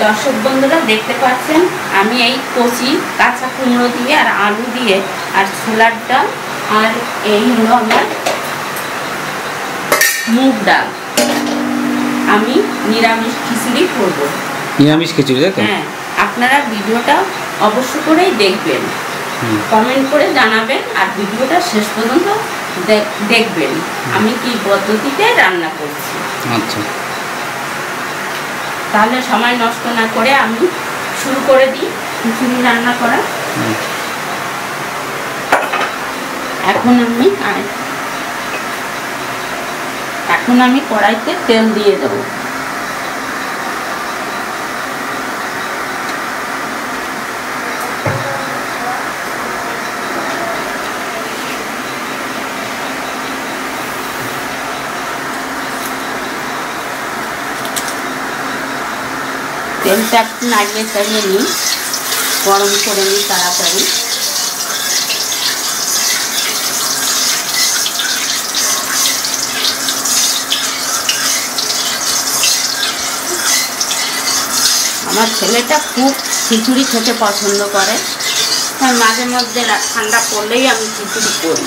দর্শক বন্ধুরা দেখতে পাচ্ছেন আমি এই কচি কাঁচা কুমড়ো দিয়ে আর আলু দিয়ে আর ছোলার ডাল আর এই হলো আমার মুগ ডাল আমি নিরামিষ খিচুড়ি করব। নিরামিষ খিচুড়ি তাই তো? হ্যাঁ, আপনারা ভিডিওটা অবশ্য করেই দেখবেন, কমেন্ট করে জানাবেন আর ভিডিওটা শেষ পর্যন্ত দেখবেন আমি কি পদ্ধতিতে রান্না করছি। আচ্ছা, তাহলে সময় নষ্ট না করে আমি শুরু করে দিই খিচুড়ি রান্না করা। এখন আমি কড়াইতে তেল দিয়ে দেব। তেলটা একটু নাড়িয়ে চাড়িয়ে নিই, গরম করে নিই তাড়াতাড়ি। আমার ছেলেটা খুব খিচুড়ি খেতে পছন্দ করে, তাই মাঝে মধ্যে ঠান্ডা পড়লেই আমি খিচুড়ি করি।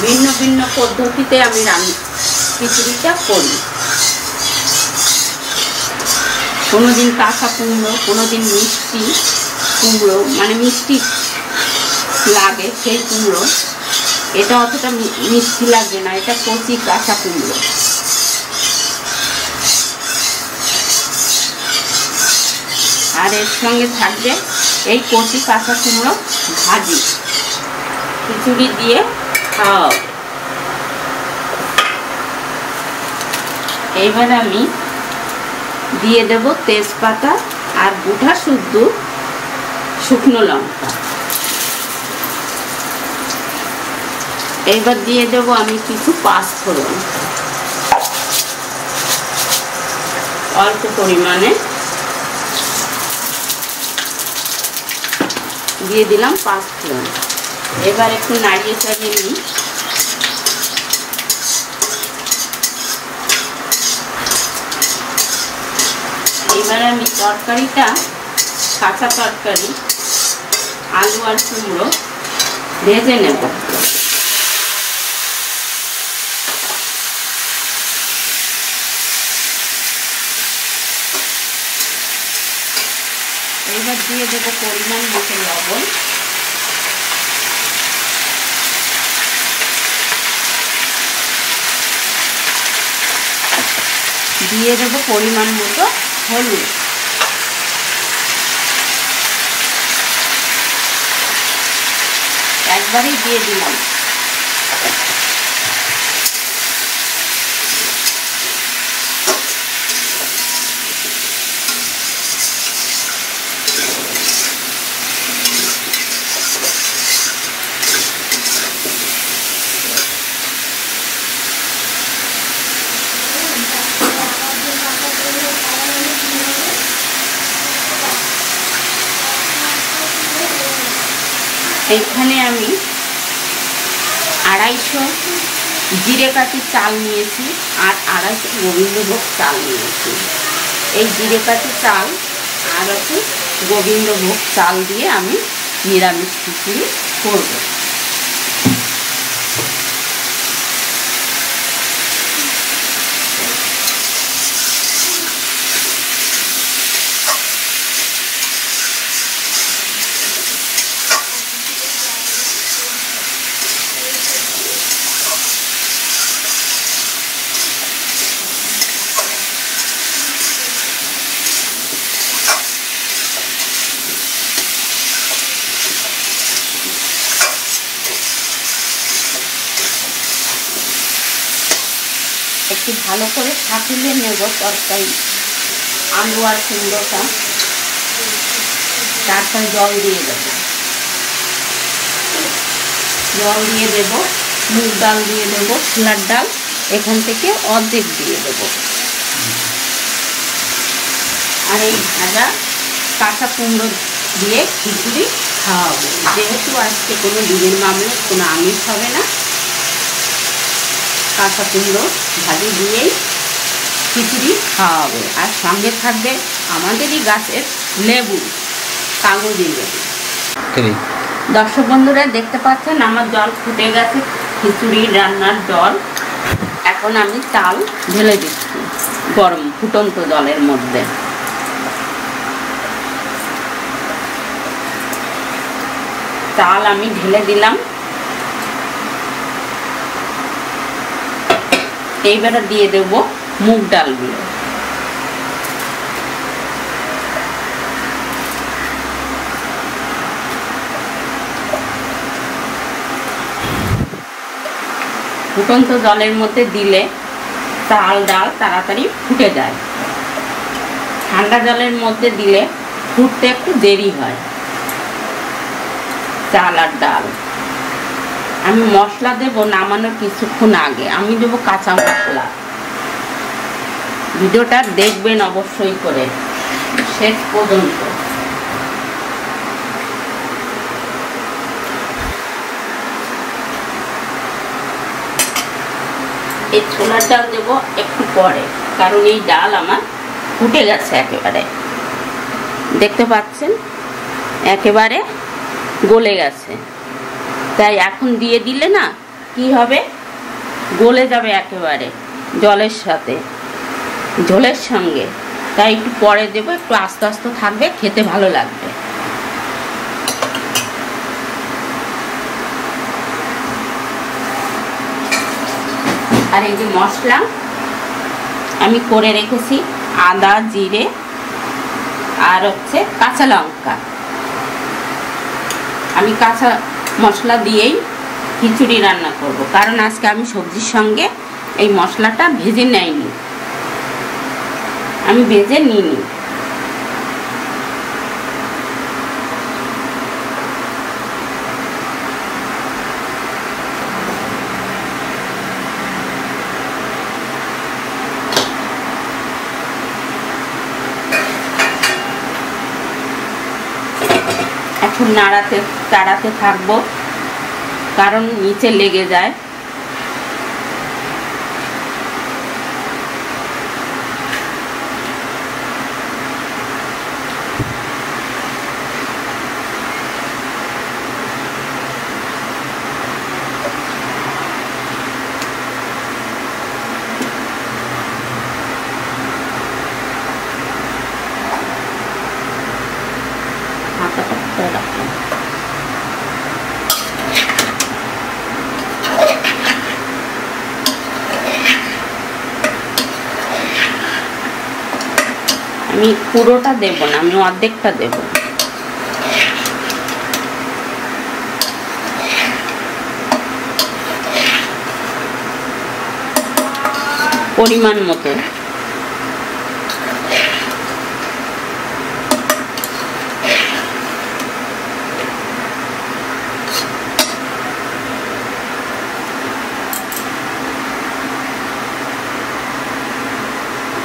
ভিন্ন ভিন্ন পদ্ধতিতে আমি খিচুড়িটা করি। কোনোদিন কাঁচা কুমড়ো, কোনোদিন মিষ্টি কুমড়ো, মানে মিষ্টি লাগে সেই কুমড়ো। এটা অতটা মিষ্টি লাগবে না, এটা কচি কাঁচা কুমড়ো। আর এর সঙ্গে থাকবে এই কচি কাঁচা কুমড়ো ভাজি, খিচুড়ি দিয়ে খাওয়া হবে। এইবার আমি দিয়ে দেব তেজপাতা আর গোটা শুদ্ধ শুকনো লঙ্কা। এইবার দিয়ে দেব আমি কিছু পাঁচফোড়ন, অল্প পরিমাণে দিয়ে দিলাম পাঁচফোড়ন। এবার একটু নাড়িয়ে চাড়িয়ে নিই। এবার আমি তরকারিটা, কাঁচা তরকারি আলু আর কুমড়ো ভেজে নেব। এবার দিয়ে দেবো পরিমাণ মতো লবণ, দিয়ে দেবো পরিমাণ মতো হলুদ, একবারেই দিয়ে দিলাম। এইখানে আমি 250 জিরে কাঠি চাল নিয়েছি আর 250 গোবিন্দভোগ চাল নিয়েছি। এই জিরে কাঠি চাল আর গোবিন্দভোগ চাল দিয়ে আমি নিরামিষ খিচুড়ি করব। একটু ভালো করে ছাঁকিয়ে নেব তরকারি আলু আর কুমড়োটা। তারপরে জল দিয়ে দেব, মুগ ডাল দিয়ে দেবো, ছোলার ডাল এখান থেকে অর্ধেক দিয়ে দেব। আর এই ভাজা কাঁচা কুমড়ো দিয়ে খিচুড়ি খাওয়া হবে। যেহেতু আজকে কোনো ডিমের মামলে কোনো আমিষ হবে না, কাঁচা কুমড়ো ভাজি দিয়েই খিচুড়ি খাওয়া হবে। আর সঙ্গে থাকবে আমাদেরই গাছের লেবু, কাগজি লেবু। দর্শক বন্ধুরা দেখতে পাচ্ছেন আমার জল ফুটে গেছে, খিচুড়ি রান্নার জল। এখন আমি চাল ঢেলে দিচ্ছি গরম ফুটন্ত জলের মধ্যে। চাল আমি ঢেলে দিলাম। এইবারে দিয়ে দেব মুগ ডালগুলো। ফুটন্ত জলের মধ্যে দিলে চাল ডাল তাড়াতাড়ি ফুটে যায়। ঠান্ডা জলের মধ্যে দিলে ফুটতে একটু দেরি হয় চাল আর ডাল। আমি মশলা দেব নামানোর কিছুক্ষণ আগে। আমি দেব কাঁচা মশলা। ভিডিওটা দেখবেন অবশ্যই করে শেষ পর্যন্ত। এই ছোলার ডাল দেব একটু পরে, কারণ এই ডাল আমার ফুটে গেছে একেবারে। দেখতে পাচ্ছেন একেবারে গলে গেছে। তাই এখন দিয়ে দিলে না কি হবে, গলে যাবে একেবারে জলের সাথে, ঝোলের সঙ্গে। তাই একটু পরে দেবো, একটু আস্তে আস্তে থাকবে, খেতে ভালো লাগবে। আর এই যে মশলা আমি করে রেখেছি, আদা জিরে আর হচ্ছে কাঁচা লঙ্কা। আমি কাঁচা মশলা দিয়েই খিচুড়ি রান্না করব, কারণ আজকে আমি সবজির সঙ্গে এই মশলাটা ভেজে নেইনি, আমি ভেজে নিইনি। এখন তাড়াতে থাকবো, কারণ নিচে লেগে যায়। আমি পুরোটা দেব না, আমি অর্ধেকটা দেব। পরিমাণ মতো।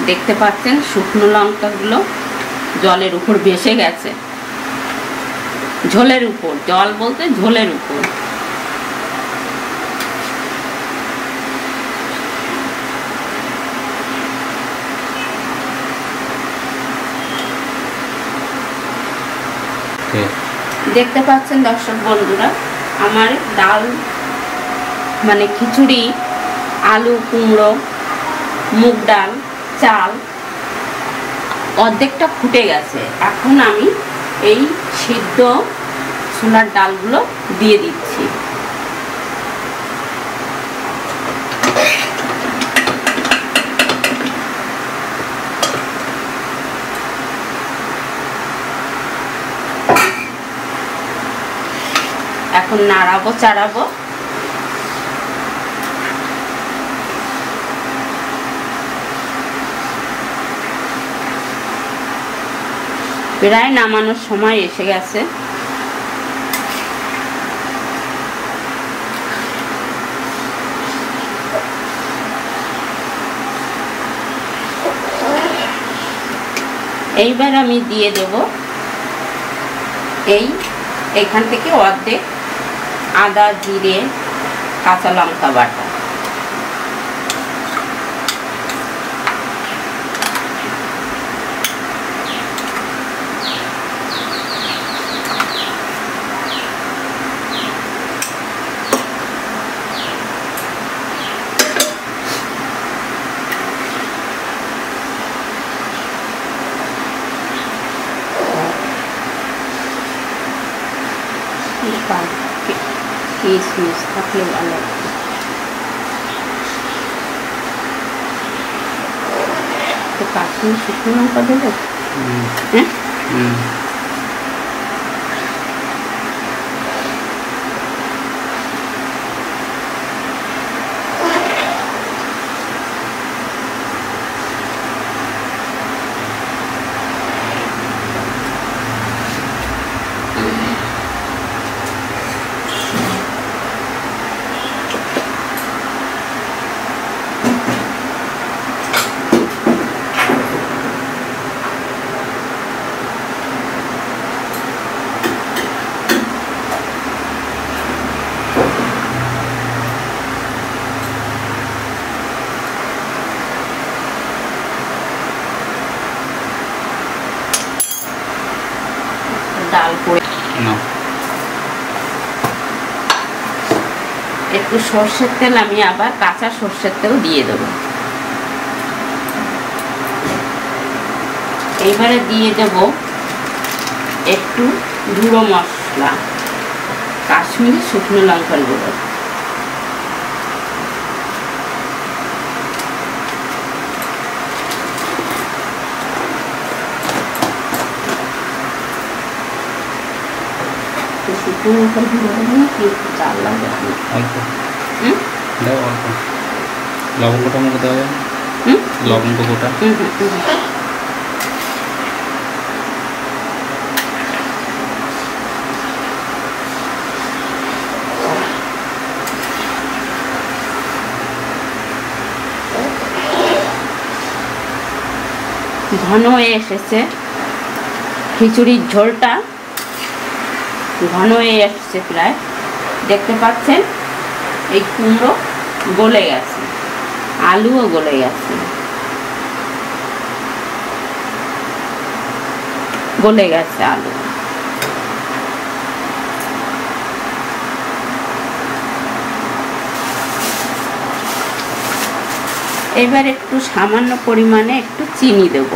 দেখতে পাচ্ছেন শুকনো লঙ্কাগুলো জলের উপর ভেসে গেছে, ঝোলের উপর, জল বলতে ঝোলের উপর। দেখতে পাচ্ছেন দর্শক বন্ধুরা, আমার ডাল মানে খিচুড়ি, আলু কুমড়ো, মুগ ডাল, চাল অর্ধেকটা ফুটে গেছে। এখন আমি এই সিদ্ধ ছোলার ডালগুলো দিয়ে দিচ্ছি। এখন নাড়াবো চাড়াবো। প্রায় নামানোর সময় এসে গেছে। এইবার আমি দিয়ে দেব এখান থেকে অর্ধেক আদা জিরে কাঁচা লঙ্কা বাটা। কিশমিশ থাকলে ভালো। তো কাশ্মীর শুকনো লঙ্কা দেবো। হ্যাঁ, ডাল করে একটু সর্ষের তেল, আমি আবার কাঁচা সর্ষের তেল দিয়ে দেবো। এইবারে দিয়ে দেব একটু গুঁড়ো মশলা, কাশ্মীরি শুকনো লঙ্কার গুঁড়ো। শুকনো লঙ্কার গুঁড়ো কি চাল লাগে অল্প। দাও অল্প লবঙ্গটা মুখে দেওয়া যাবে। লবঙ্গ গোটা। ঘন হয়ে এসেছে খিচুড়ির ঝোলটা, ঘন হয়ে এসেছে প্রায়, দেখতে পাচ্ছেন। এই কুমড়ো গলে গেছে, আলুও গলে গেছে, গলে গেছে আলু। এবার একটু সামান্য পরিমাণে একটু চিনি দেব।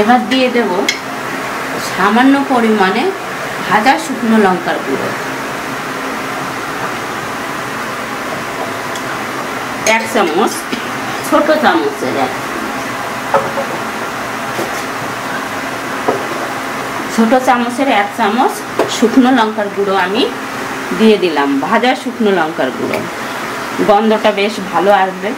এবার দিয়ে দেব সামান্য পরিমাণে ভাজা শুকনো লঙ্কার গুঁড়ো, 1 চামচ, ছোট চামচের ছোট চামচের 1 চামচ শুকনো লঙ্কার গুঁড়ো আমি দিয়ে দিলাম। ভাজা শুকনো লঙ্কার গুঁড়ো, গন্ধটা বেশ ভালো আসবে।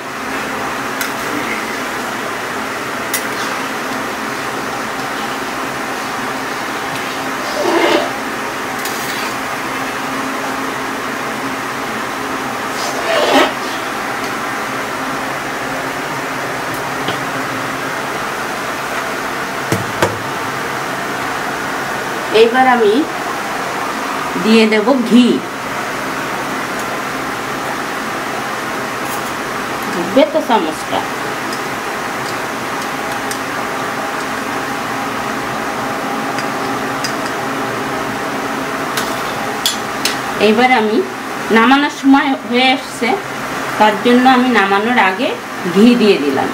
এইবার আমি দিয়ে দেব ঘি, ঢুকবে তো চামচটা। এইবার আমি নামানোর সময় হয়ে এসছে, তার জন্য আমি নামানোর আগে ঘি দিয়ে দিলাম।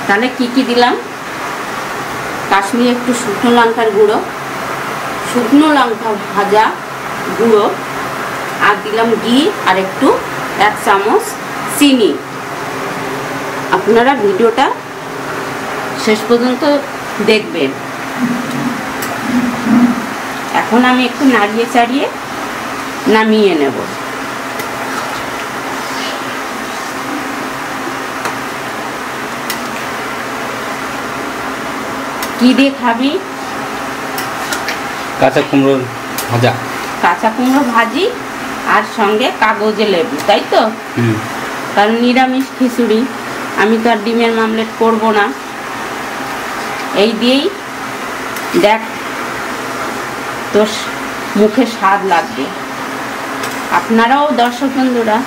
তাহলে কি কি দিলাম? কাশ্মীরি একটু শুকনো লঙ্কার গুঁড়ো, শুকনো লঙ্কা ভাজা গুঁড়ো, আর দিলাম ঘি, আর একটু 1 চামচ চিনি। আপনারা ভিডিওটা শেষ পর্যন্ত দেখবেন। এখন আমি একটু নাড়িয়ে চাড়িয়ে নামিয়ে নেব। কি দিয়ে খাবি? কাঁচা কুমড়োর ভাজা, কাঁচা কুমড়ো ভাজি আর সঙ্গে কাগজে লেবু, তাই তো? কারণ নিরামিষ খিচুড়ি, আমি তো আর ডিমের মামলেট করব না। এই দিয়েই দেখ তোর মুখে স্বাদ লাগবে। আপনারাও দর্শক বন্ধুরা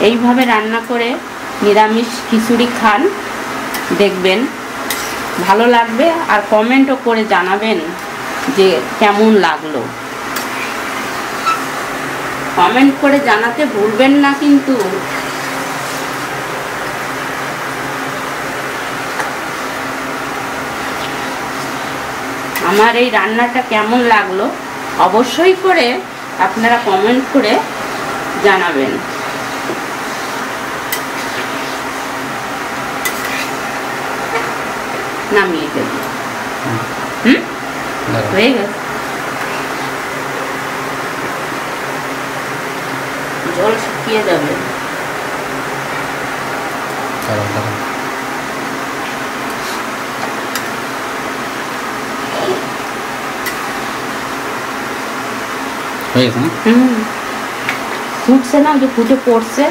এইভাবে রান্না করে নিরামিষ খিচুড়ি খান, দেখবেন ভালো লাগবে। আর কমেন্টও করে জানাবেন যে কেমন লাগলো। কমেন্ট করে জানাতে ভুলবেন না কিন্তু। আমার এই রান্নাটা কেমন লাগলো অবশ্যই করে আপনারা কমেন্ট করে জানাবেন। নামিয়ে দেব। হয়ে গেছে। জল শুকিয়ে যাবে। ফুটছে না, যে ফুটে পড়ছে।